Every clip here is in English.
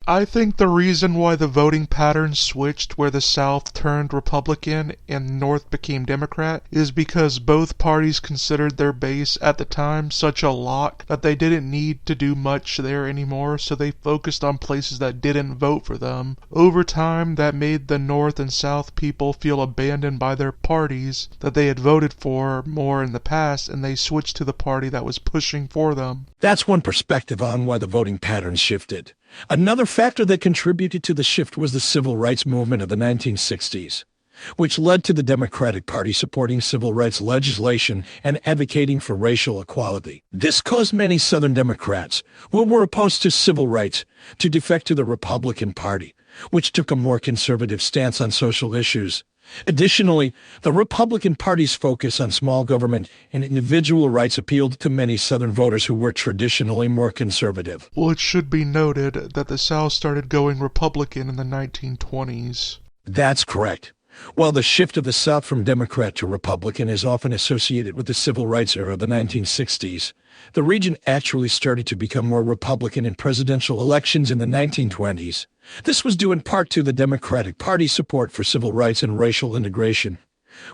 I think the reason why the voting patterns switched where the South turned Republican and the North became Democrat is because both parties considered their base at the time such a lock that they didn't need to do much there anymore, so they focused on places that didn't vote for them. Over time, that made the North and South people feel abandoned by their parties that they had voted for more in the past, and they switched to the party that was pushing for them. That's one perspective on why the voting patterns shifted. Another factor that contributed to the shift was the civil rights movement of the 1960s, which led to the Democratic Party supporting civil rights legislation and advocating for racial equality. This caused many Southern Democrats, who were opposed to civil rights, to defect to the Republican Party, which took a more conservative stance on social issues. Additionally, the Republican Party's focus on small government and individual rights appealed to many Southern voters who were traditionally more conservative. Well, it should be noted that the South started going Republican in the 1920s. That's correct. While the shift of the South from Democrat to Republican is often associated with the civil rights era of the 1960s, the region actually started to become more Republican in presidential elections in the 1920s. This was due in part to the Democratic Party's support for civil rights and racial integration,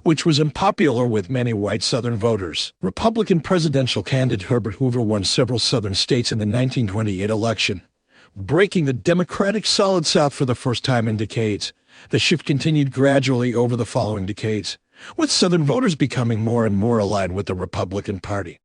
which was unpopular with many white Southern voters. Republican presidential candidate Herbert Hoover won several Southern states in the 1928 election, breaking the Democratic Solid South for the first time in decades. The shift continued gradually over the following decades, with Southern voters becoming more and more aligned with the Republican Party.